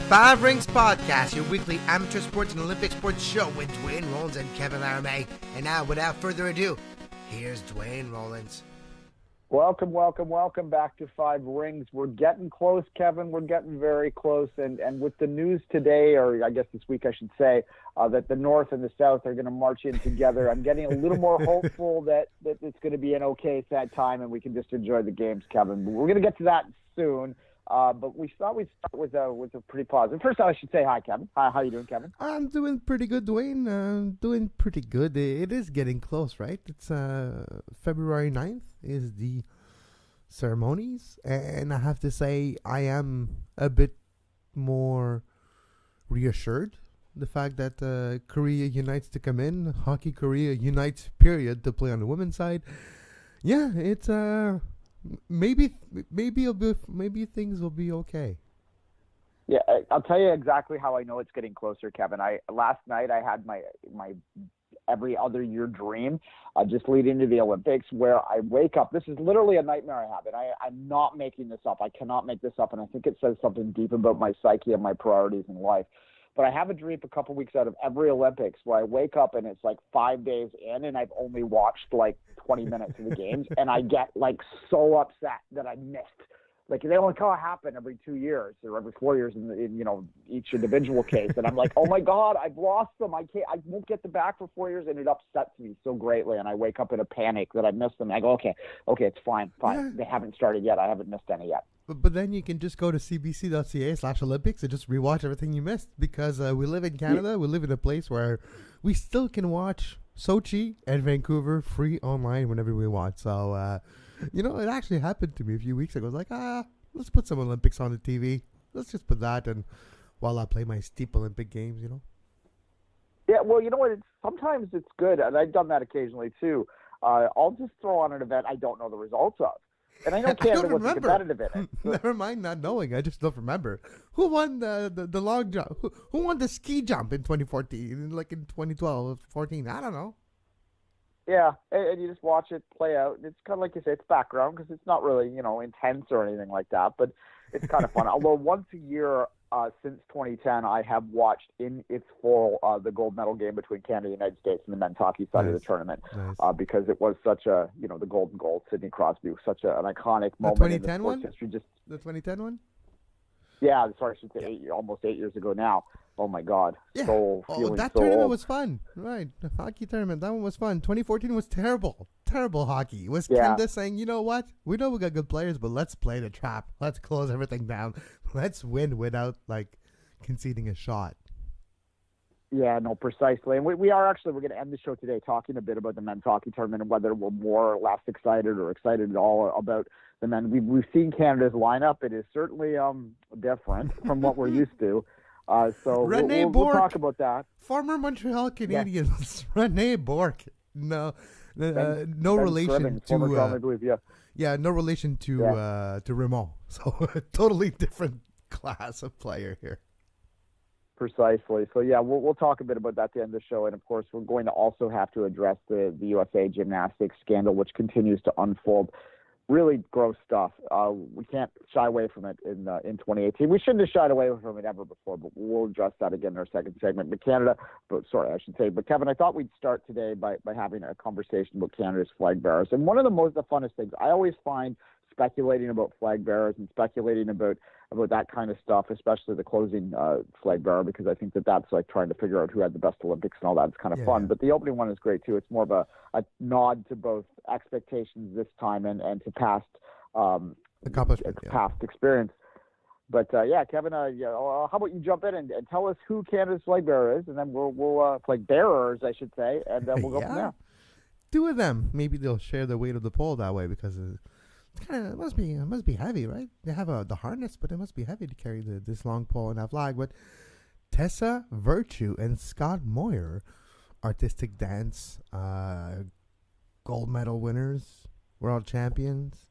Five Rings Podcast, your weekly amateur sports and Olympic sports show with Duane, Rollins, and Kevin Laramee. And now, without further ado, here's Duane Rollins. Welcome back to Five Rings. We're getting close, Kevin. We're getting very close. And with the news today, or I guess this week I should say, that the North and the South are going to march in together, I'm getting a little more hopeful that it's going to be an okay set time and we can just enjoy the games, Kevin. But we're going to get to that soon. But we thought we'd start with a pretty positive. First off, I should say hi, Kevin. Hi, how you doing, Kevin? I'm doing pretty good, Duane. Doing pretty good. It is getting close, right? It's February 9th is the ceremonies, and I have to say I am a bit more reassured. The fact that Korea unites to come in, Hockey Korea unites, period, to play on the women's side. Yeah, it's maybe things will be okay. Yeah, I'll tell you exactly how I know it's getting closer, Kevin. Last night I had my every other year dream, just leading into the Olympics, where I wake up. This is literally a nightmare I have, and I'm not making this up. I cannot make this up, and I think it says something deep about my psyche and my priorities in life. But I have a dream a couple weeks out of every Olympics where I wake up and it's like 5 days in and I've only watched like 20 minutes of the games, and I get like so upset that I missed. Like, they only kind of happen every 2 years or every 4 years in each individual case. And I'm like, oh my God, I've lost them. I won't get them back for 4 years. And it upsets me so greatly. And I wake up in a panic that I missed them. I go, okay, it's fine. Yeah. They haven't started yet. I haven't missed any yet. But then you can just go to cbc.ca/Olympics and just rewatch everything you missed, because we live in Canada. Yeah. We live in a place where we still can watch Sochi and Vancouver free online whenever we want. So, it actually happened to me a few weeks ago. I was like, let's put some Olympics on the TV. Let's just put that, and while I play my steep Olympic games, Yeah, well, you know what? Sometimes it's good, and I've done that occasionally too. I'll just throw on an event I don't know the results of. And I know Canada was competitive in it. So. Never mind not knowing. I just don't remember. Who won the long jump? Who won the ski jump in 2014? Like in 2012, 14? I don't know. Yeah, and you just watch it play out. It's kind of like you say, it's background, because it's not really, intense or anything like that. But it's kind of fun. Although once a year since 2010, I have watched in its full the gold medal game between Canada and the United States in the men's hockey side of the tournament, because it was such a, the golden goal. Sidney Crosby was such an iconic moment. The 2010 one? History. The 2010 one? Yeah, sorry, I should say almost 8 years ago now. Oh my God! Yeah. That tournament was fun, right? The hockey tournament, that one was fun. 2014 was terrible hockey. It was Canada saying, you know what? We know we got good players, but let's play the trap. Let's close everything down. Let's win without conceding a shot. Yeah, no, precisely. And we're going to end the show today talking a bit about the men's hockey tournament and whether we're more or less excited or excited at all about the men. We've seen Canada's lineup. It is certainly different from what we're used to. So we'll talk about that. Former Montreal Canadiens, Rene Bourque. No relation to no relation to Raymond. So a totally different class of player here. Precisely. So we'll talk a bit about that at the end of the show, and of course we're going to also have to address the USA gymnastics scandal, which continues to unfold. Really gross stuff. We can't shy away from it in 2018. We shouldn't have shied away from it ever before, but we'll address that again in our second segment. But Kevin, I thought we'd start today by having a conversation about Canada's flag bearers. And one of the funnest things I always find speculating about flag bearers and speculating about that kind of stuff, especially the closing flag bearer, because I think that's like trying to figure out who had the best Olympics and all that. It's kind of fun. But the opening one is great too. It's more of a nod to both expectations this time and to past accomplishment, past experience. But Kevin, how about you jump in and tell us who Canada's flag bearer is, and then we'll flag bearers, I should say, and we'll go from there. Two of them. Maybe they'll share the weight of the pole that way, because it must be heavy, right? They have the harness, but it must be heavy to carry this long pole and that flag. But Tessa Virtue and Scott Moyer, artistic dance gold medal winners, world champions,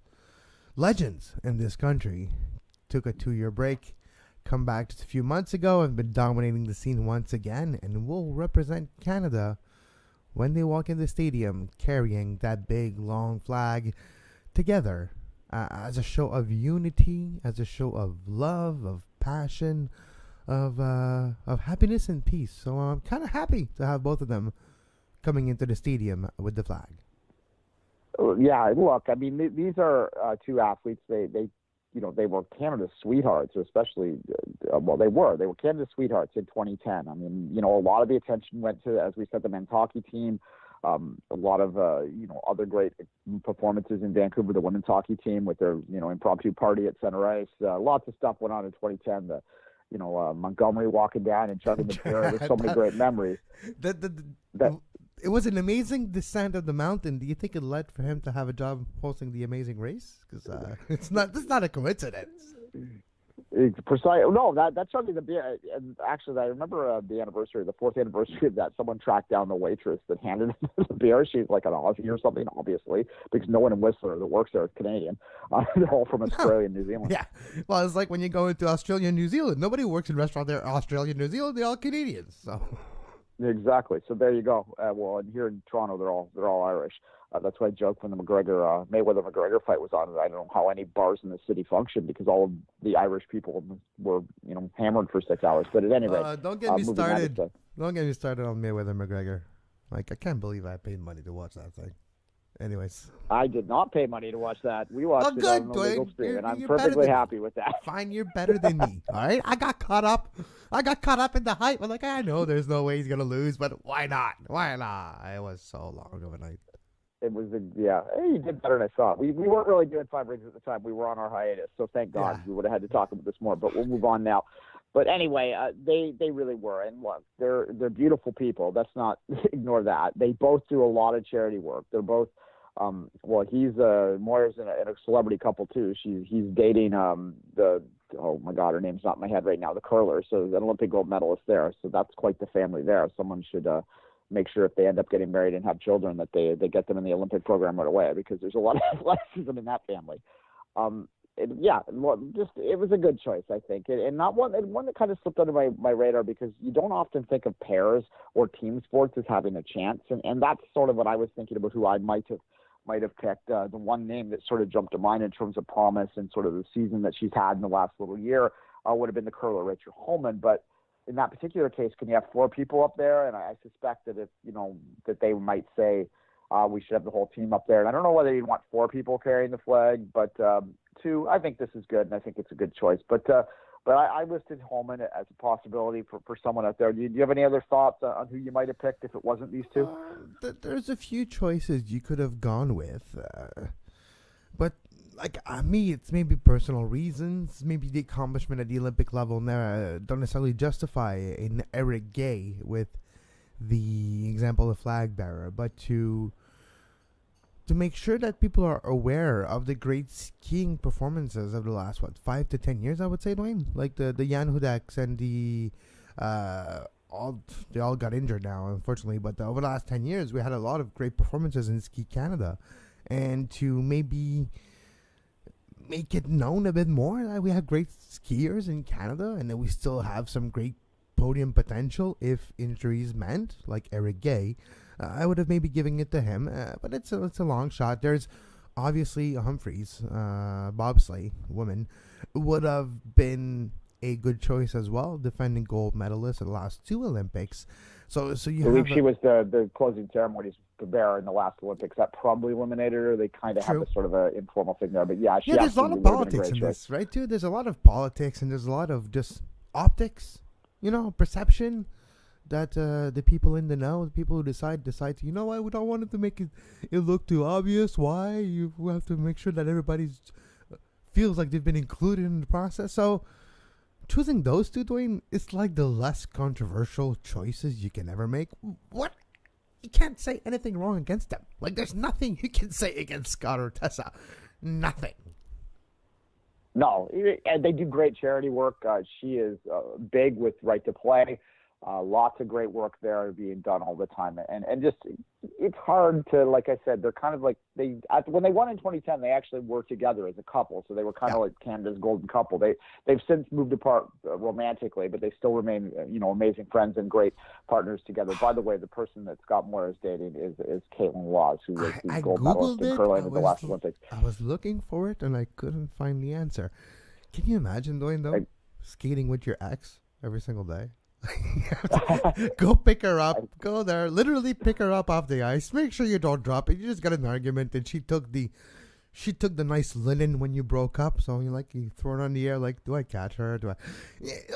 legends in this country, took a 2-year break, come back just a few months ago, and been dominating the scene once again, and will represent Canada when they walk in the stadium carrying that big long flag together as a show of unity, as a show of love, of passion, of happiness and peace. So I'm kind of happy to have both of them coming into the stadium with the flag. Yeah, look, I mean, these are two athletes. They they were Canada's sweethearts, especially. They were Canada's sweethearts in 2010. I mean, a lot of the attention went to, as we said, the men's hockey team. A lot of other great performances in Vancouver, the women's hockey team with their impromptu party at center ice. Lots of stuff went on in 2010. Montgomery walking down and chugging the beer. There's so many great memories. It was an amazing descent of the mountain. Do you think it led for him to have a job hosting the Amazing Race? Because it's not a coincidence. Precise. No, that's certainly the beer. And actually, I remember the fourth anniversary of that. Someone tracked down the waitress that handed him the beer. She's like an Aussie or something, obviously, because no one in Whistler that works there is Canadian. They're all from Australia and New Zealand. Yeah. Well, it's like when you go into Australia and New Zealand. Nobody who works in restaurant there, Australia and New Zealand. They're all Canadians. So. Exactly. So there you go. And here in Toronto, they're all Irish. That's why I joked when the Mayweather-McGregor fight was on. I don't know how any bars in the city functioned because all of the Irish people were, hammered for 6 hours. But at any rate, don't get me started. Don't get me started on Mayweather-McGregor. Like, I can't believe I paid money to watch that thing. Anyways, I did not pay money to watch that. We watched it on the legal stream, and I'm perfectly happy with that. Fine, you're better than me. All right, I got caught up in the hype. I'm like, I know there's no way he's gonna lose, but why not? Why not? It was so long of a night. It was Hey, you did better than I thought. We weren't really doing 5 rings at the time. We were on our hiatus, so thank God we would have had to talk about this more. But we'll move on now. But anyway, they really were, and look, they're beautiful people. Let's not ignore that. They both do a lot of charity work. They're both. Moira's in a celebrity couple too. He's dating oh my God, her name's not in my head right now. The curler, so the Olympic gold medalist there. So that's quite the family there. Someone should make sure if they end up getting married and have children that they get them in the Olympic program right away because there's a lot of athleticism in that family. It was a good choice, I think, and not one that kind of slipped under my radar because you don't often think of pairs or team sports as having a chance, and that's sort of what I was thinking about who I might have picked. The one name that sort of jumped to mind in terms of promise and sort of the season that she's had in the last little year would have been the curler Rachel Holman, but in that particular case, can you have 4 people up there? And I suspect that that they might say we should have the whole team up there. And I don't know whether you'd want 4 people carrying the flag, but 2, I think this is good, and I think it's a good choice. But I listed Holman as a possibility for someone out there. Do you have any other thoughts on who you might have picked if it wasn't these 2? There's a few choices you could have gone with, but like me, it's maybe personal reasons. Maybe the accomplishment at the Olympic level don't necessarily justify an Eric Gay with the example of FlagBearer, but to make sure that people are aware of the great skiing performances of the last 5 to 10 years, I would say, Duane. Like the Jan Hudaks and they all got injured now, unfortunately. But over the last 10 years, we had a lot of great performances in Ski Canada, and to maybe make it known a bit more that we have great skiers in Canada, and that we still have some great podium potential if injuries meant, like Eric Gay. I would have maybe given it to him, but it's a long shot. There's obviously Humphreys, bobsleigh woman, would have been a good choice as well, defending gold medalist at the last 2 Olympics. So you I believe she was the closing ceremonies for Bear in the last Olympics. That probably eliminated her. They kind of have a sort of an informal thing there, but there's a lot of politics in this, right? Too. There's a lot of politics and there's a lot of just optics, perception. That the people in the know, the people who decide to, we don't want it to make it look too obvious. Why? You have to make sure that everybody feels like they've been included in the process. So choosing those 2, Duane, it's like the less controversial choices you can ever make. What? You can't say anything wrong against them. Like, there's nothing you can say against Scott or Tessa. Nothing. No, and they do great charity work. She is big with Right to Play. Lots of great work there being done all the time, and just it's hard to, like I said, they're kind of like when they won in 2010, they actually were together as a couple, so they were kind of like Canada's golden couple. They've since moved apart romantically, but they still remain amazing friends and great partners together. By the way, the person that Scott Moore is dating is Caitlin Laws, who was the gold medalist in curling at the last Olympics. I was looking for it and I couldn't find the answer. Can you imagine, Duane, though, skating with your ex every single day. Go pick her up. Go there. Literally pick her up off the ice. Make sure you don't drop it. You just got an argument, and she took the nice linen when you broke up. So you throw it on the air. Like, do I catch her?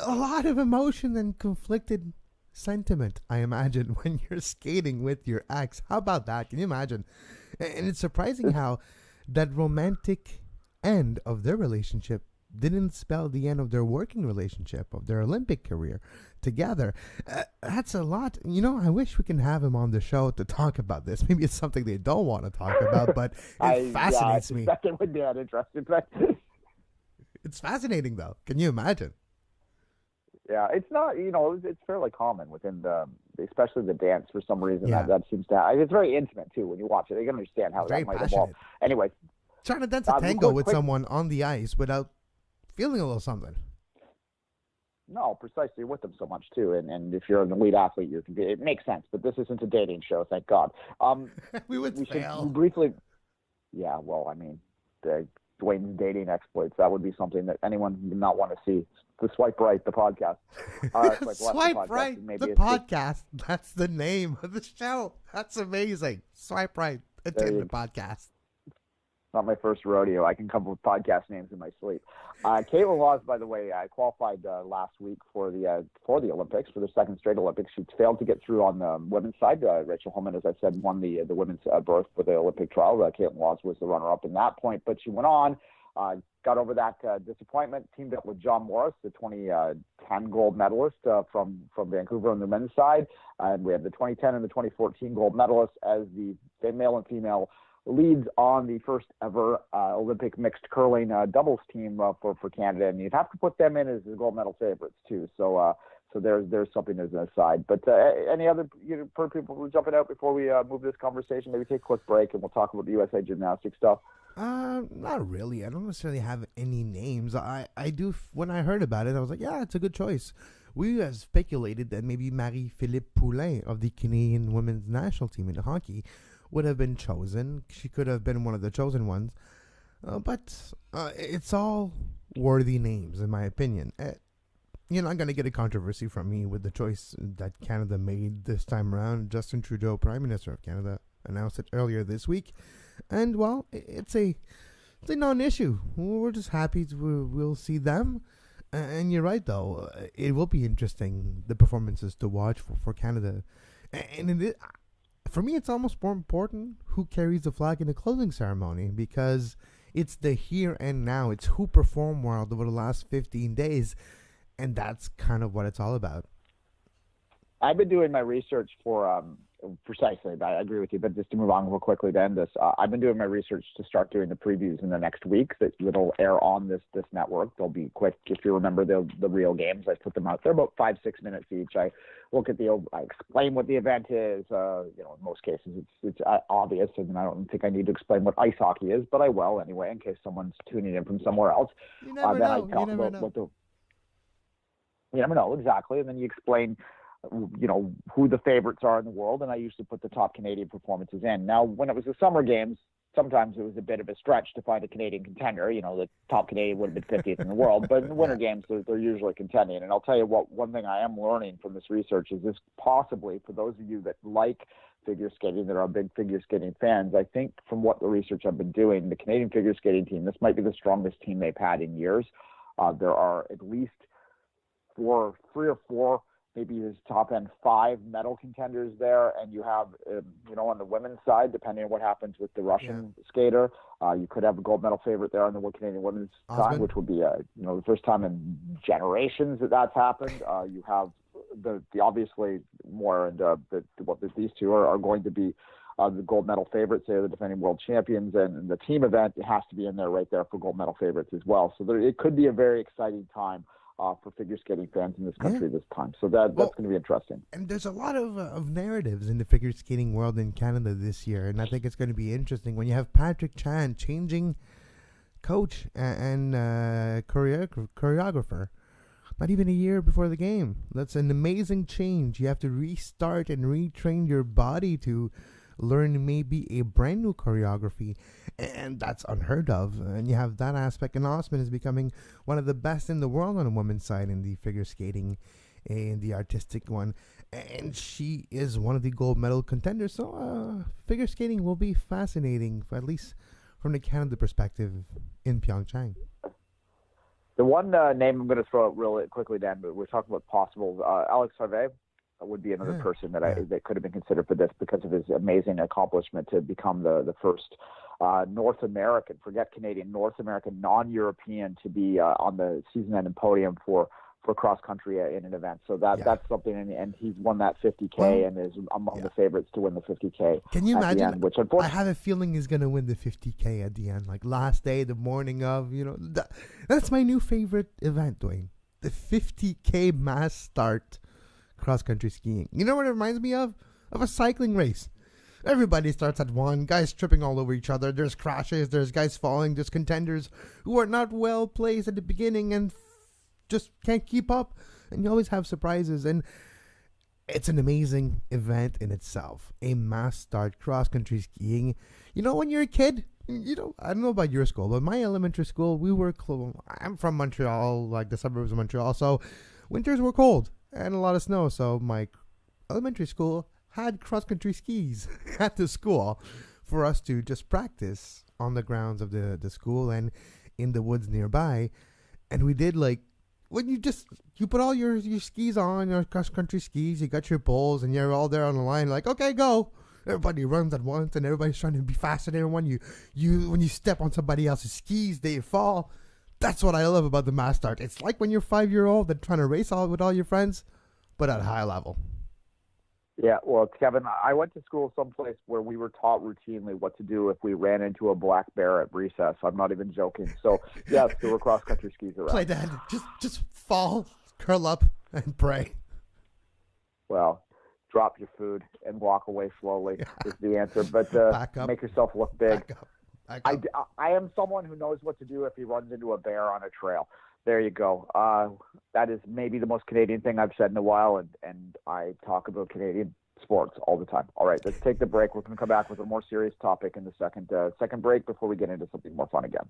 A lot of emotion and conflicted sentiment, I imagine, when you're skating with your ex. How about that? Can you imagine? And it's surprising how that romantic end of their relationship didn't spell the end of their working relationship, of their Olympic career together. That's a lot. I wish we can have him on the show to talk about this. Maybe it's something they don't want to talk about, but it fascinates me. That would be uninteresting, but it's fascinating, though. Can you imagine? Yeah, it's not. It's fairly common within especially the dance. For some reason, that seems to. It's very intimate too when you watch it. You can understand how that might evolve. Anyway, trying to dance a tango with someone on the ice without feeling a little something. No, precisely. You're with them so much too, and if you're an elite athlete, it makes sense. But this isn't a dating show, thank God. We fail. Should briefly. Yeah, well, I mean, Duane's dating exploits. That would be something that anyone would not want to see. The Swipe Right, the podcast. Swipe Right, the podcast. That's the name of the show. That's amazing. Swipe Right, the podcast. Not my first rodeo. I can come up with podcast names in my sleep. Caitlin Laws, by the way, qualified last week for the Olympics, for the second straight Olympics. She failed to get through on the women's side. Rachel Holman, as I said, won the women's berth for the Olympic trial. Caitlin Laws was the runner-up in that point, but she went on, got over that disappointment, teamed up with John Morris, the 2010 gold medalist from Vancouver on the men's side. And we have the 2010 and the 2014 gold medalists as the male and female leads on the first ever Olympic mixed curling doubles team for Canada, and you'd have to put them in as the gold medal favorites too. So there's something as an aside. But any other per people who are jumping out before we move this conversation? Maybe take a quick break and we'll talk about the USA gymnastics stuff. Not really. I don't necessarily have any names. I do. When I heard about it, I was like, yeah, it's a good choice. We speculated that maybe Marie-Philippe Poulin of the Canadian women's national team in hockey would have been chosen. She could have been one of the chosen ones. But it's all worthy names, in my opinion. You're not going to get a controversy from me with the choice that Canada made this time around. Justin Trudeau, Prime Minister of Canada, announced it earlier this week. And, well, it's a non-issue. We're just happy we'll see them. And you're right, though. It will be interesting, the performances to watch for Canada. And for me, it's almost more important who carries the flag in the closing ceremony, because it's the here and now. It's who performed well over the last 15 days, and that's kind of what it's all about. I've been doing my research for precisely. I agree with you, but just to move on real quickly to end this, I've been doing my research to start doing the previews in the next week that'll air on this network. They'll be quick. If you remember the real games, I put them out. They're about 5-6 minutes each. I look at I explain what the event is. In most cases, it's obvious, and I don't think I need to explain what ice hockey is, but I will anyway, in case someone's tuning in from somewhere else. You never know. I talk about what you never know, exactly, and then you explain who the favorites are in the world, and I usually put the top Canadian performances in. Now, when it was the summer games, sometimes it was a bit of a stretch to find a Canadian contender. The top Canadian would have been 50th in the world, but in the winter games, they're usually contending. And I'll tell you what, one thing I am learning from this research is this possibly, for those of you that like figure skating, that are big figure skating fans, I think from what the research I've been doing, the Canadian figure skating team, this might be the strongest team they've had in years. There are at least 3 or 4, maybe his top end 5 medal contenders there, and you have, on the women's side, depending on what happens with the Russian skater, you could have a gold medal favorite there on the Canadian women's side, which would be, the first time in generations that's happened. You have the obviously more, and these two are going to be the gold medal favorites. They're the defending world champions, and the team event has to be in there right there for gold medal favorites as well. So it could be a very exciting time for figure skating fans in this country this time. So that's going to be interesting. And there's a lot of narratives in the figure skating world in Canada this year, and I think it's going to be interesting when you have Patrick Chan changing coach and choreographer not even a year before the game. That's an amazing change. You have to restart and retrain your body to learn maybe a brand new choreography. And that's unheard of. And you have that aspect. And Osman is becoming one of the best in the world on the women's side in the figure skating and the artistic one. And she is one of the gold medal contenders. So figure skating will be fascinating, at least from the Canada perspective in PyeongChang. The one name I'm going to throw out really quickly, Dan, but we're talking about possible. Alex Harvey would be another person that could have been considered for this because of his amazing accomplishment to become the first North American, forget Canadian, North American, non-European to be on the season-ending podium for cross country in an event. So that's something, and he's won that 50K and is among the favorites to win the 50K. Can you imagine? End, which I have a feeling he's going to win the 50K at the end, like last day, the morning of, that's my new favorite event, Duane. The 50K mass start cross country skiing. You know what it reminds me of? Of a cycling race. Everybody starts at one, guys tripping all over each other. There's crashes, there's guys falling, there's contenders who are not well placed at the beginning and just can't keep up. And you always have surprises. And it's an amazing event in itself. A mass start cross country skiing. When you're a kid, I don't know about your school, but my elementary school, we were I'm from Montreal, like the suburbs of Montreal. So winters were cold and a lot of snow. So my elementary school had cross-country skis at the school for us to just practice on the grounds of the school and in the woods nearby. And we did when you put all your skis on, your cross-country skis, you got your poles, and you're all there on the line okay, go. Everybody runs at once, and everybody's trying to be faster than everyone. When you step on somebody else's skis, they fall. That's what I love about the mass start. It's like when you're 5-year-old and trying to race with all your friends, but at a high level. Yeah, well, Kevin, I went to school someplace where we were taught routinely what to do if we ran into a black bear at recess. I'm not even joking. So, yes, there were cross-country skis around. Play that. Just fall, curl up, and pray. Well, drop your food and walk away slowly is the answer. But make yourself look big. Back up. I am someone who knows what to do if he runs into a bear on a trail. There you go. That is maybe the most Canadian thing I've said in a while, and I talk about Canadian sports all the time. All right, let's take the break. We're going to come back with a more serious topic in the second break before we get into something more fun again.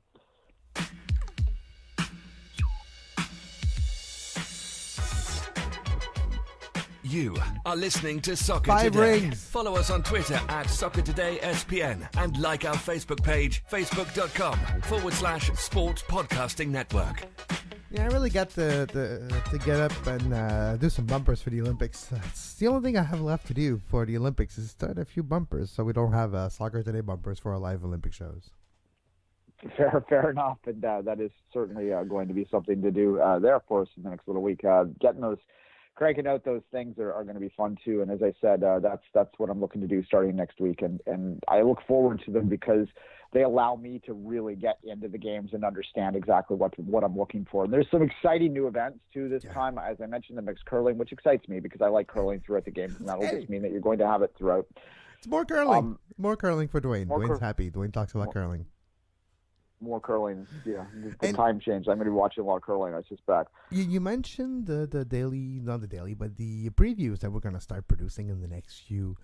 You are listening to Soccer 5 Today. rings. Follow us on Twitter at Soccer Today SPN and like our Facebook page, facebook.com/Sports Podcasting Network. Yeah, I really got to get up and do some bumpers for the Olympics. It's the only thing I have left to do for the Olympics is start a few bumpers, so we don't have Soccer Today bumpers for our live Olympic shows. Fair enough, and that is certainly going to be something to do there for us in the next little week. Cranking out those things are going to be fun too. And as I said, that's what I'm looking to do starting next week. And I look forward to them because they allow me to really get into the games and understand exactly what I'm looking for. And there's some exciting new events too this time. As I mentioned, the mixed curling, which excites me because I like curling throughout the games, and that'll just mean that you're going to have it throughout. It's more curling. More curling for Duane. Duane's happy. Duane talks about curling. More curling, the time change. I'm going to be watching a lot of curling, I suspect. You mentioned the daily, not the daily, but the previews that we're going to start producing in the next few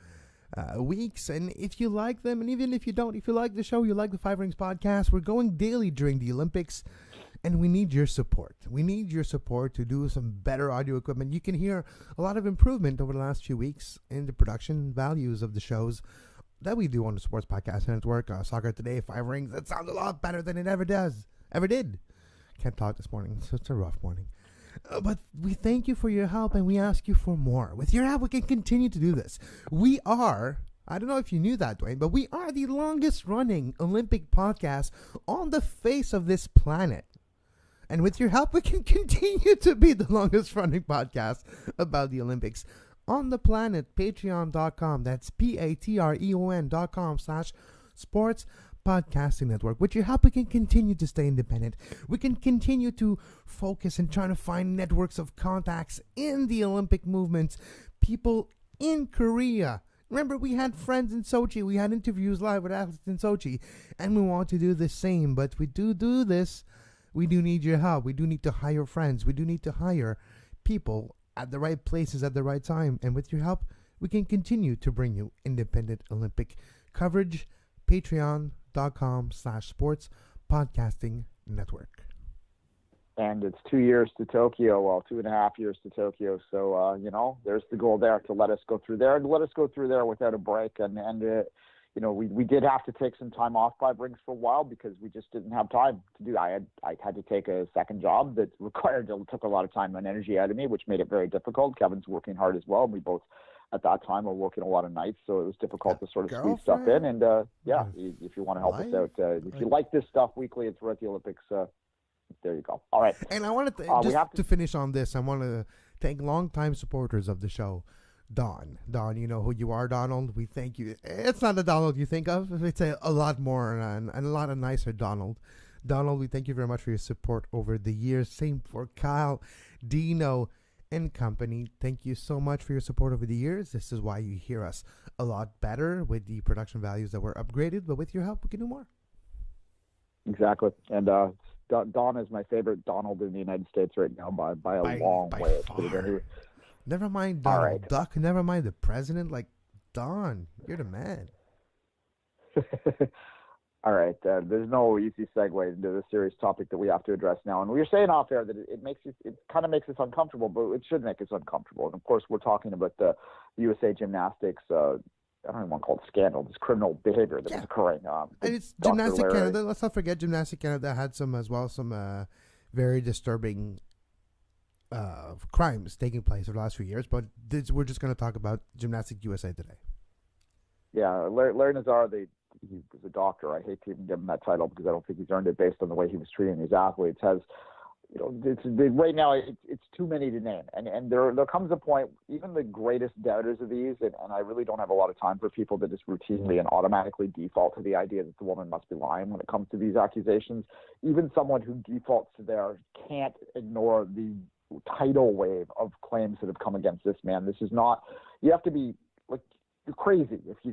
weeks. And if you like them, and even if you don't, if you like the show, you like the Five Rings podcast, we're going daily during the Olympics, and we need your support. We need your support to do some better audio equipment. You can hear a lot of improvement over the last few weeks in the production values of the shows that we do on the Sports Podcast Network. Soccer Today, 5 Rings. It sounds a lot better than it ever did. Can't talk this morning, so it's a rough morning. But we thank you for your help, and we ask you for more. With your help, we can continue to do this. We are, I don't know if you knew that, Duane, but we are the longest running Olympic podcast on the face of this planet. And with your help, we can continue to be the longest running podcast about the Olympics on the planet. Patreon.com. That's patreon.com/Sports Podcasting Network. With your help, we can continue to stay independent. We can continue to focus and try to find networks of contacts in the Olympic movements. People in Korea. Remember, we had friends in Sochi. We had interviews live with athletes in Sochi. And we want to do the same. But we do this. We do need your help. We do need to hire friends. We do need to hire people at the right places at the right time. And with your help, we can continue to bring you independent Olympic coverage, patreon.com/sports podcasting network. And it's 2 years to Tokyo, well, 2.5 years to Tokyo. So, there's the goal there to let us go through there and let us go through there without a break. We did have to take some time off by Brinks for a while because we just didn't have time to do. I had to take a second job that took a lot of time and energy out of me, which made it very difficult. Kevin's working hard as well. And we both, at that time, were working a lot of nights. So it was difficult to sort of squeeze stuff in. And, if you want to help us out, if you like this stuff weekly, it's at the Olympics. There you go. All right. And I wanted to, to finish on this, I want to thank longtime supporters of the show. Don, you know who you are, Donald. We thank you. It's not the Donald you think of. It's a lot more and a lot of nicer Donald. Donald, we thank you very much for your support over the years. Same for Kyle, Dino, and company. Thank you so much for your support over the years. This is why you hear us a lot better with the production values that were upgraded. But with your help, we can do more. Exactly. And Don is my favorite Donald in the United States right now by a long way. Never mind Donald Duck. Never mind the president. Like, Don, you're the man. All right. There's no easy segue into the serious topic that we have to address now. And we were saying off air that it kind of makes us uncomfortable, but it should make us uncomfortable. And of course, we're talking about the USA Gymnastics. I don't even want to call it scandal. This criminal behavior that was occurring. And it's Gymnastic Canada. Let's not forget Gymnastic Canada had some very disturbing crimes taking place over the last few years, but we're just going to talk about Gymnastic USA today. Yeah, Larry Nazar, he was a doctor. I hate to even give him that title because I don't think he's earned it based on the way he was treating his athletes. Right now it's too many to name, and there comes a point, even the greatest doubters of these, and I really don't have a lot of time for people that just routinely and automatically default to the idea that the woman must be lying when it comes to these accusations. Even someone who defaults to there can't ignore the tidal wave of claims that have come against this man. This is not. You have to be like you're crazy if you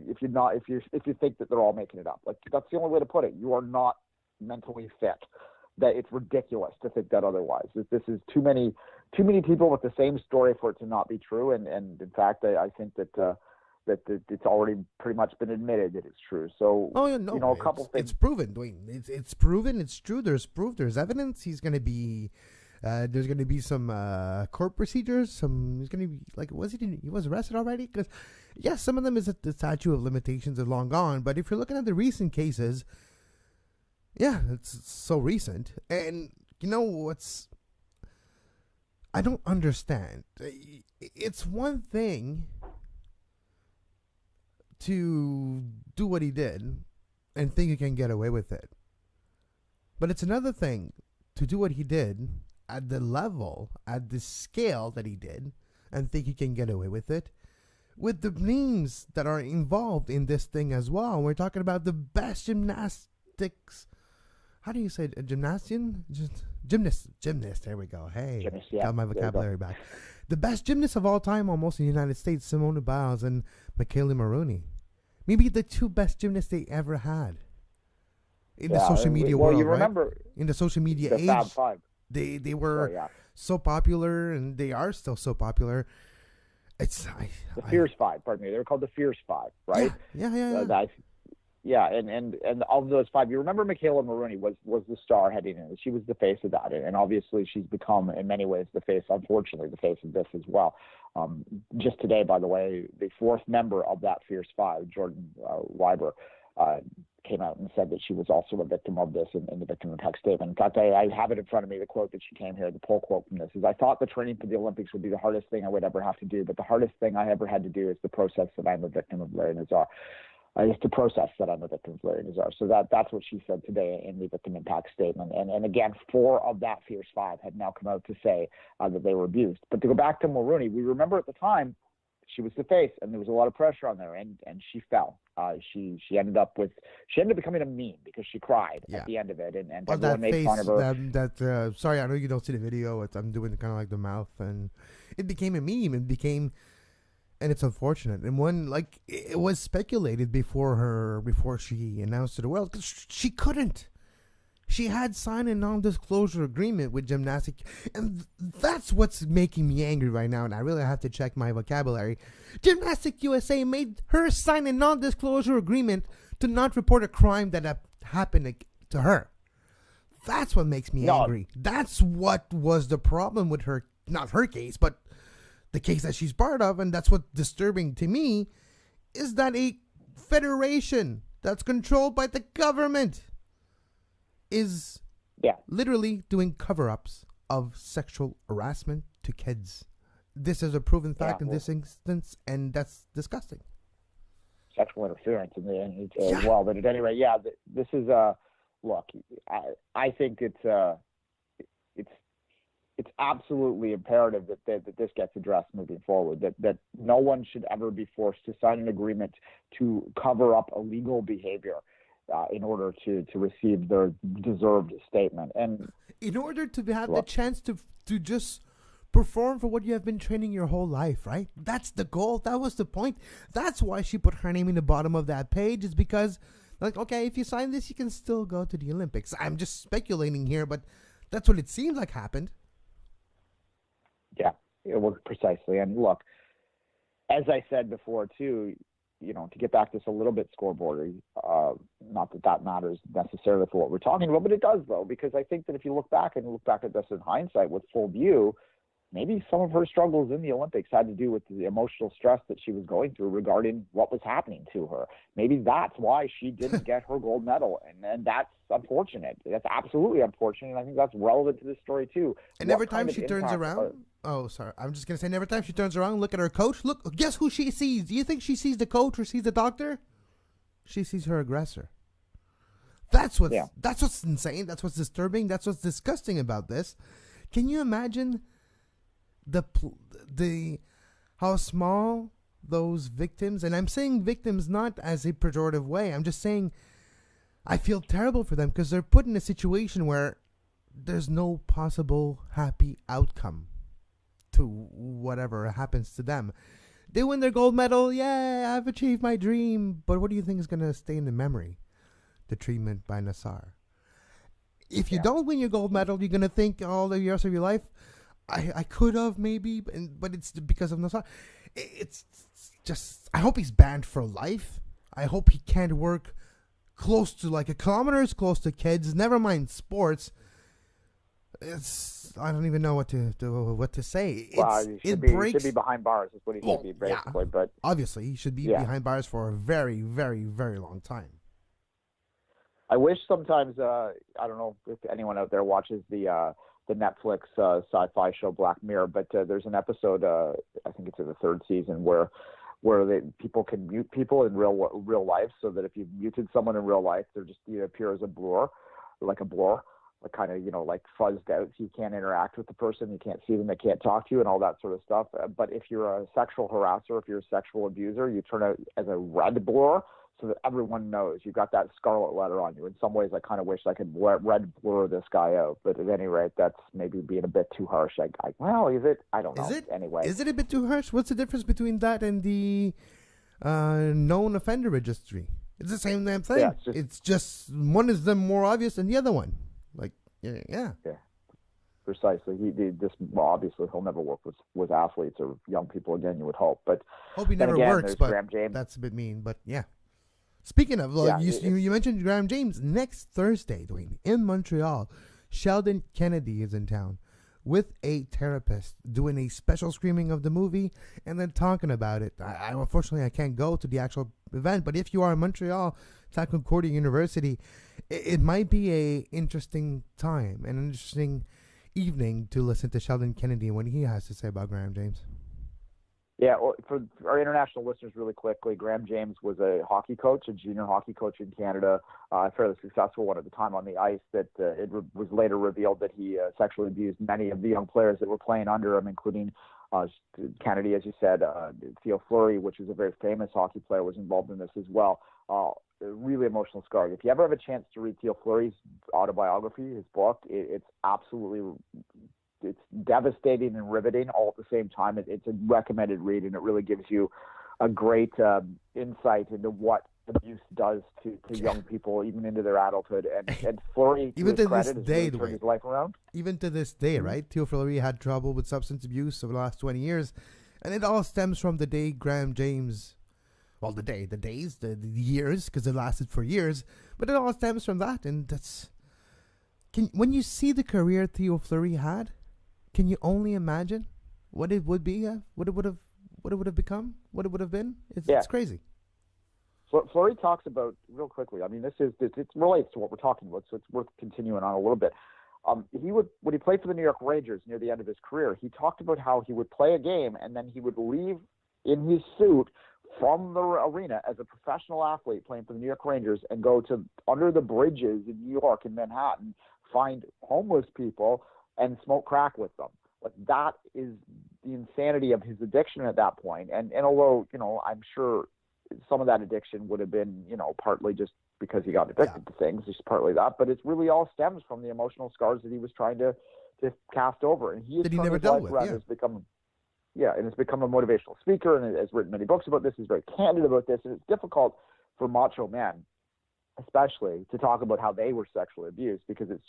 think that they're all making it up. Like, that's the only way to put it. You are not mentally fit. That it's ridiculous to think that otherwise. This is too many people with the same story for it to not be true. And in fact, I think that it's already pretty much been admitted that it's true. So, a couple things. It's proven, Duane. It's proven. It's true. There's proof. There's evidence. He's going to be. There's going to be some court procedures. He's going to be he was arrested already? Because yes, some of them is that the statute of limitations is long gone. But if you're looking at the recent cases, yeah, it's so recent. And you know what's? I don't understand. It's one thing to do what he did and think you can get away with it, but it's another thing to do what he did at the level, at the scale that he did, and think you can get away with it, with the names that are involved in this thing as well. We're talking about the best gymnastics. How do you say it? Gymnasian? Gymnast. There we go. Hey, got my vocabulary back. The best gymnasts of all time, almost in the United States, Simone Biles and Michaela Maroney. Maybe the two best gymnasts they ever had in the social media world. You remember, right? In the social media age. Fab Five. They were so popular, and they are still so popular. It's the Fierce Five. Pardon me. They were called the Fierce Five, right? Yeah. And of those five, you remember Michaela Maroney was the star heading in. She was the face of that, and obviously she's become in many ways the face, unfortunately, the face of this as well. Just today, by the way, the fourth member of that Fierce Five, Jordan Weiber, came out and said that she was also a victim of this in the victim impact statement. In fact, I have it in front of me, the quote that she came here, the poll quote from this is, "I thought the training for the Olympics would be the hardest thing I would ever have to do, but the hardest thing I ever had to do is the process that I'm a victim of Larry Nazar." It's the process that I'm a victim of Larry Nazar. So that's what she said today in the victim impact statement. And again, four of that Fierce Five had now come out to say that they were abused. But to go back to Maroney, we remember at the time, she was the face, and there was a lot of pressure on there, and she fell. She ended up becoming a meme because she cried at the end of it, and everyone made fun of her. Sorry, I know you don't see the video. I'm doing kind of like the mouth, and it became a meme. And it's unfortunate. And it was speculated before she announced to the world, because she couldn't. She had signed a non-disclosure agreement with Gymnastic, and that's what's making me angry right now, and I really have to check my vocabulary. Gymnastic USA made her sign a non-disclosure agreement to not report a crime that happened to her. That's what makes me angry. That's what was the problem with her, not her case, but the case that she's part of, and that's what's disturbing to me, is that a federation that's controlled by the government is literally doing cover-ups of sexual harassment to kids. This is a proven fact in this instance, and that's disgusting. Sexual interference in the end as well. But at any rate, this is look. I think it's absolutely imperative that this gets addressed moving forward. That no one should ever be forced to sign an agreement to cover up illegal behavior in order to receive their deserved statement. And in order to have the chance to just perform for what you have been training your whole life, right? That's the goal. That was the point. That's why she put her name in the bottom of that page, is because, like, okay, if you sign this, you can still go to the Olympics. I'm just speculating here, but that's what it seems like happened. Yeah, it worked precisely. And look, as I said before, too, to get back to this a little bit scoreboardy, not that matters necessarily for what we're talking about, but it does, though, because I think that if you look back at this in hindsight with full view, maybe some of her struggles in the Olympics had to do with the emotional stress that she was going through regarding what was happening to her. Maybe that's why she didn't get her gold medal, and that's unfortunate. That's absolutely unfortunate, and I think that's relevant to this story, too. And every time she turns around... I'm just going to say, every time she turns around, look at her coach. Look, guess who she sees? Do you think she sees the coach or sees the doctor? She sees her aggressor. That's what's insane. That's what's disturbing. That's what's disgusting about this. Can you imagine how small those victims, and I'm saying victims not as a pejorative way, I'm just saying I feel terrible for them because they're put in a situation where there's no possible happy outcome to whatever happens to them. They win their gold medal. Yeah, I've achieved my dream. But what do you think is going to stay in the memory? The treatment by Nassar. If you don't win your gold medal, you're going to think all the years of your life, I could have maybe, but it's because of Nassar. It's just, I hope he's banned for life. I hope he can't work close to, like, a kilometer is close to kids. Never mind sports. I don't even know what to say. He should be behind bars. Is what he should be, basically. But obviously, he should be behind bars for a very, very, very long time. I wish sometimes. I don't know if anyone out there watches the Netflix sci-fi show Black Mirror, but there's an episode. I think it's in the third season where people can mute people in real life, so that if you muted someone in real life, they're just appear as a blur, like kind of, like fuzzed out, so you can't interact with the person, you can't see them, they can't talk to you, and all that sort of stuff. But if you're a sexual harasser, if you're a sexual abuser, you turn out as a red blur, so that everyone knows you've got that scarlet letter on you. In some ways, I kind of wish I could red blur this guy out, but at any rate, that's maybe being a bit too harsh. Well, is it? I don't know. Is it? Anyway. Is it a bit too harsh? What's the difference between that and the known offender registry? It's the same damn thing. Yeah, it's just one is the more obvious than the other one. Yeah. Precisely. Obviously he'll never work with athletes or young people again, you would hope. But hope he never works, but Graham James. That's a bit mean. But yeah. Speaking of, you mentioned Graham James. Next Thursday, Duane, in Montreal, Sheldon Kennedy is in town with a therapist doing a special screening of the movie and then talking about it. Unfortunately, I can't go to the actual event, but if you are in Montreal, it's at Concordia University, it might be a interesting time, an interesting evening to listen to Sheldon Kennedy and what he has to say about Graham James. Yeah, well, for our international listeners, really quickly, Graham James was a hockey coach, a junior hockey coach in Canada, a fairly successful one at the time on the ice. That was later revealed that he sexually abused many of the young players that were playing under him, including Kennedy, as you said. Theo Fleury, which is a very famous hockey player, was involved in this as well. Really emotional scarring. If you ever have a chance to read Theo Fleury's autobiography, his book, it's absolutely... It's devastating and riveting all at the same time. It's a recommended read, and it really gives you a great insight into what abuse does to young people, even into their adulthood. And Fleury, even to this day, really turned his life around. Even to this day, right? Theo Fleury had trouble with substance abuse over the last 20 years, and it all stems from the day Graham James well, the days, the years, because it lasted for years. But it all stems from that, and when you see the career Theo Fleury had, can you only imagine what it would be, what it would have become, what it would have been? It's crazy. Fleury talks about, real quickly, I mean, it relates to what we're talking about, so it's worth continuing on a little bit. When he played for the New York Rangers near the end of his career, he talked about how he would play a game and then he would leave in his suit from the arena as a professional athlete playing for the New York Rangers and go to under the bridges in New York and Manhattan, find homeless people and smoke crack with them. Like, that is the insanity of his addiction at that point. And although, I'm sure some of that addiction would have been, partly just because he got addicted to things, just partly that, but it's really all stems from the emotional scars that he was trying to cast over. And he never dealt with. Has become, and has become a motivational speaker and has written many books about this. He's very candid about this. And it's difficult for macho men, especially, to talk about how they were sexually abused, because it's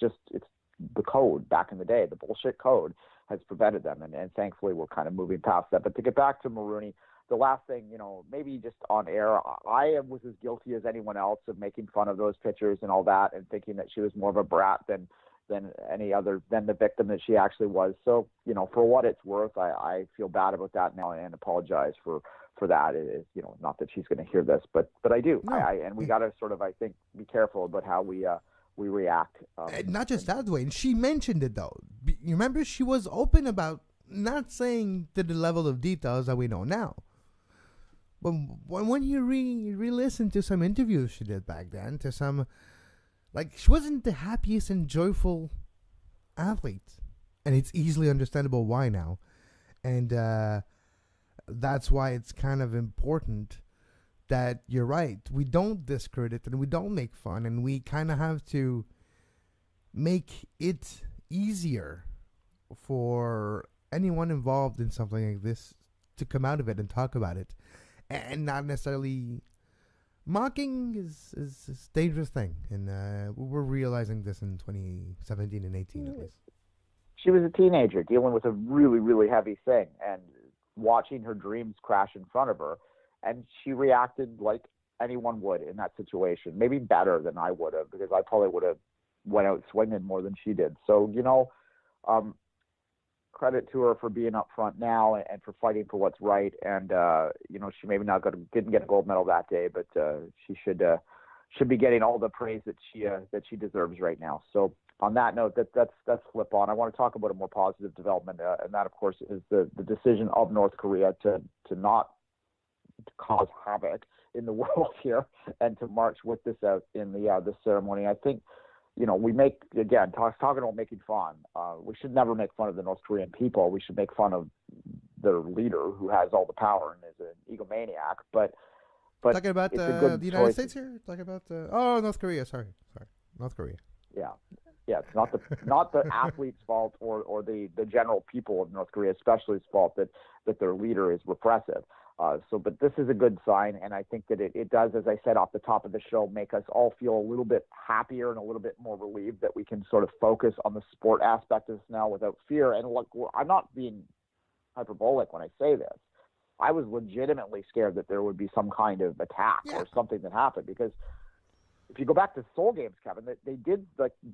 the code back in the day, the bullshit code has prevented them. And thankfully we're kind of moving past that. But to get back to Maroney, the last thing, maybe just on air, I was as guilty as anyone else of making fun of those pictures and all that, and thinking that she was more of a brat than the victim that she actually was. So, for what it's worth, I feel bad about that now and apologize for that. It is, not that she's going to hear this, but I do. No. And we got to sort of, I think, be careful about how we react. Not just that, Duane. She mentioned it, though. You remember, she was open about not saying to the level of details that we know now. But when you re-listen to some interviews she did back then, to some, she wasn't the happiest and joyful athlete. And it's easily understandable why now. And that's why it's kind of important that you're right. We don't discredit and we don't make fun, and we kind of have to make it easier for anyone involved in something like this to come out of it and talk about it. And not necessarily mocking is a dangerous thing. And we're realizing this in 2017 and 18 at least. She was a teenager dealing with a really, really heavy thing and watching her dreams crash in front of her. And she reacted like anyone would in that situation, maybe better than I would have, because I probably would have went out swinging more than she did. So, credit to her for being up front now and for fighting for what's right. And, she maybe didn't get a gold medal that day, but she should be getting all the praise that she deserves right now. So on that note, that's flip on. I want to talk about a more positive development, and that, of course, is the decision of North Korea to not cause havoc in the world here and to march with this out in the ceremony. I think, we make, again, talking about making fun. We should never make fun of the North Korean people. We should make fun of their leader, who has all the power and is an egomaniac. But talking about the United States here. Talking about North Korea. Sorry, North Korea. Yeah. It's not the athlete's fault or the general people of North Korea, especially's fault that their leader is repressive. But this is a good sign, and I think that it does, as I said off the top of the show, make us all feel a little bit happier and a little bit more relieved that we can sort of focus on the sport aspect of this now without fear. And look, I'm not being hyperbolic when I say this. I was legitimately scared that there would be some kind of attack or something that happened, because if you go back to Seoul Games, Kevin, they did,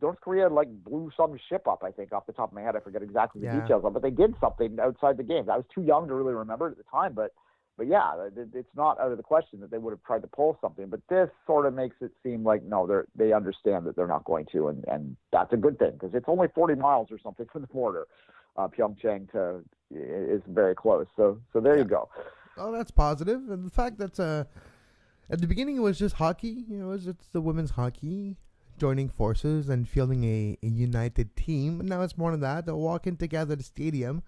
North Korea blew some ship up, I think, off the top of my head. I forget exactly the details of it, but they did something outside the games. I was too young to really remember it at the time, but yeah, it's not out of the question that they would have tried to pull something. But this sort of makes it seem like, no, they understand that they're not going to, and that's a good thing, because it's only 40 miles or something from the border. PyeongChang is very close. So there you go. Oh, that's positive. And the fact that at the beginning it was just hockey, it's the women's hockey joining forces and feeling a united team. And now it's more than that. They're walking together the stadium.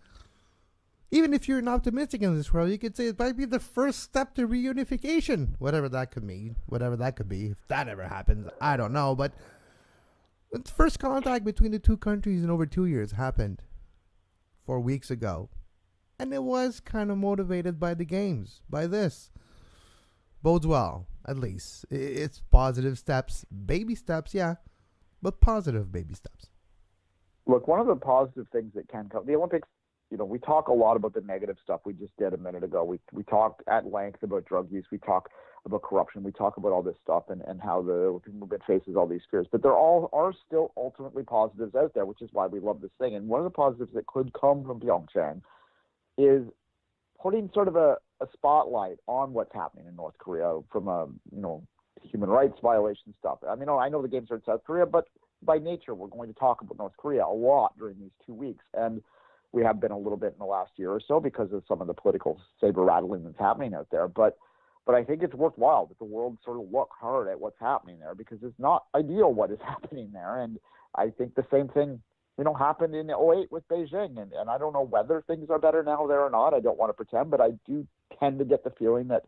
Even if you're an optimistic in this world, you could say it might be the first step to reunification, whatever that could mean, whatever that could be. If that ever happens, I don't know. But the first contact between the two countries in over 2 years happened 4 weeks ago. And it was kind of motivated by the games, by this. Bodes well, at least. It's positive steps, baby steps, yeah, but positive baby steps. Look, one of the positive things that can come, the Olympics we talk a lot about the negative stuff we just did a minute ago. We talked at length about drug use. We talk about corruption. We talk about all this stuff and how the Olympic movement faces all these fears. But there are still ultimately positives out there, which is why we love this thing. And one of the positives that could come from PyeongChang is putting sort of a spotlight on what's happening in North Korea from a, human rights violation stuff. I mean, I know the games are in South Korea, but by nature, we're going to talk about North Korea a lot during these 2 weeks. And we have been a little bit in the last year or so because of some of the political saber rattling that's happening out there. But I think it's worthwhile that the world sort of look hard at what's happening there, because it's not ideal what is happening there. And I think the same thing, happened in '08 with Beijing. And I don't know whether things are better now there or not. I don't want to pretend, but I do tend to get the feeling that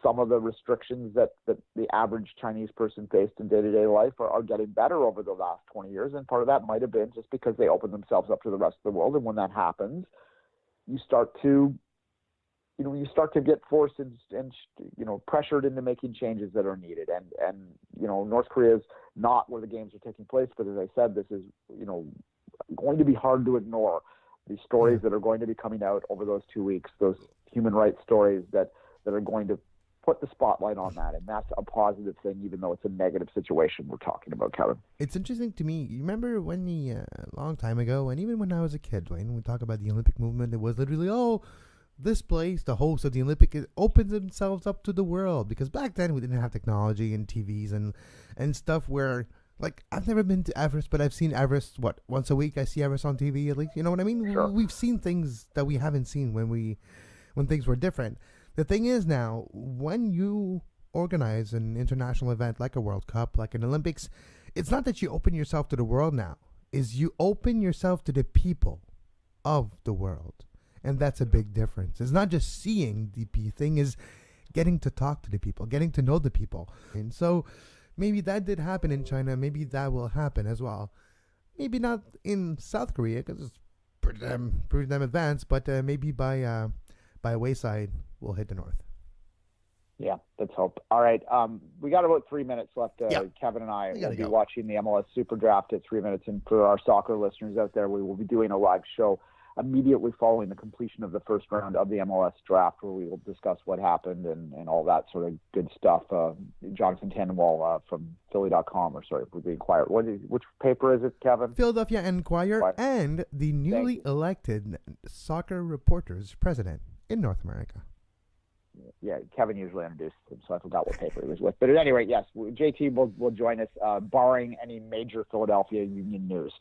some of the restrictions that the average Chinese person faced in day-to-day life are getting better over the last 20 years. And part of that might have been just because they opened themselves up to the rest of the world. And when that happens, you start to get forced and pressured into making changes that are needed. And North Korea is not where the games are taking place. But as I said, this is, going to be hard to ignore. These stories that are going to be coming out over those 2 weeks, those human rights stories that are going to put the spotlight on that. And that's a positive thing, even though it's a negative situation we're talking about, Kevin. It's interesting to me. You remember when a long time ago, and even when I was a kid, when we talk about the Olympic movement, it was literally, this place, the host of the Olympic, it opens themselves up to the world. Because back then we didn't have technology and TVs and stuff where, like, I've never been to Everest, but I've seen Everest, once a week I see Everest on TV at least. You know what I mean? Sure. We've seen things that we haven't seen when things were different. The thing is now, when you organize an international event like a World Cup, like an Olympics, it's not that you open yourself to the world now. Is you open yourself to the people of the world. And that's a big difference. It's not just seeing the thing, is getting to talk to the people, getting to know the people. And so maybe that did happen in China. Maybe that will happen as well. Maybe not in South Korea because it's pretty damn advanced, but maybe by wayside we'll hit the north. Yeah, let's hope. All right, we got about 3 minutes left. Kevin and I will be watching the MLS Super Draft at 3 minutes. And for our soccer listeners out there, we will be doing a live show immediately following the completion of the first round of the MLS draft, where we will discuss what happened and all that sort of good stuff. Jonathan Tannenwall from Philly.com, for the Inquirer. Which paper is it, Kevin? Philadelphia Inquirer, and the newly elected soccer reporters president in North America. Yeah, Kevin usually introduced him, so I forgot what paper he was with. But at any rate, yes, JT will join us, barring any major Philadelphia Union news.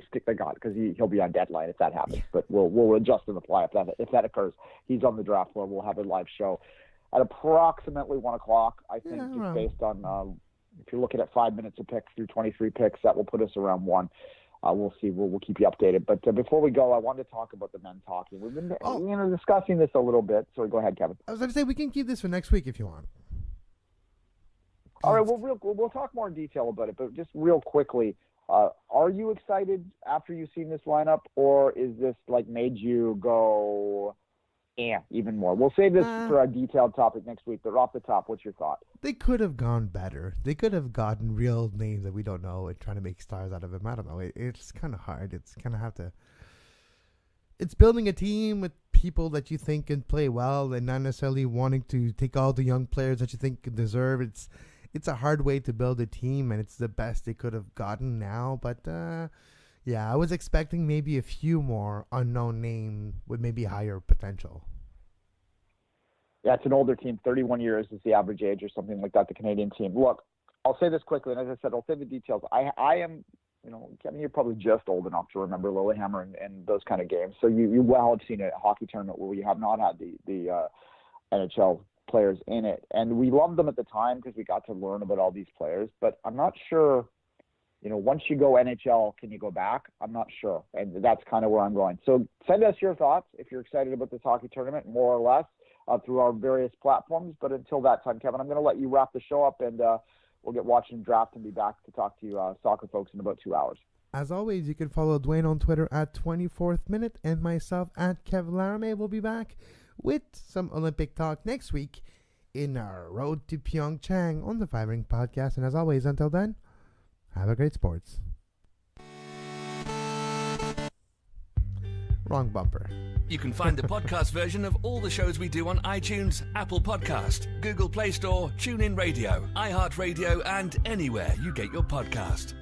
Stick to God, because he'll be on deadline if that happens. But we'll adjust and apply if that occurs. He's on the draft floor. We'll have a live show at approximately 1 o'clock. I think just based on if you're looking at 5 minutes a pick through 23 picks, that will put us around 1. We'll see. We'll keep you updated. But before we go, I wanted to talk about the men's hockey. We've been discussing this a little bit. So go ahead, Kevin. I was going to say we can keep this for next week if you want. All right. We'll talk more in detail about it. But just real quickly, are you excited after you've seen this lineup, or is this made you go, even more? We'll save this for a detailed topic next week. But off the top, what's your thought? They could have gone better. They could have gotten real names that we don't know and trying to make stars out of them. I don't know. It's kind of hard. It's kind of have to. It's building a team with people that you think can play well and not necessarily wanting to take all the young players that you think deserve. It's a hard way to build a team, and it's the best they could have gotten now. But I was expecting maybe a few more unknown names with maybe higher potential. Yeah, it's an older team. 31 years is the average age or something like that, the Canadian team. Look, I'll say this quickly, and as I said, I'll say the details. I am, Kevin, you're probably just old enough to remember Lillehammer and those kind of games. So you well have seen a hockey tournament where we have not had the NHL players in it. And we loved them at the time because we got to learn about all these players. But I'm not sure, once you go NHL, can you go back? I'm not sure. And that's kind of where I'm going. So send us your thoughts if you're excited about this hockey tournament, more or less. Through our various platforms. But until that time, Kevin, I'm going to let you wrap the show up, and we'll get watching draft and be back to talk to you soccer folks in about 2 hours. As always, you can follow Duane on Twitter at 24th Minute and myself at Kevin Laramee. We'll be back with some Olympic talk next week in our Road to PyeongChang on the 5 Ring Podcast. And as always, until then, have a great sports. Wrong bumper. You can find the podcast version of all the shows we do on iTunes, Apple Podcast, Google Play Store, TuneIn Radio, iHeartRadio, and anywhere you get your podcast.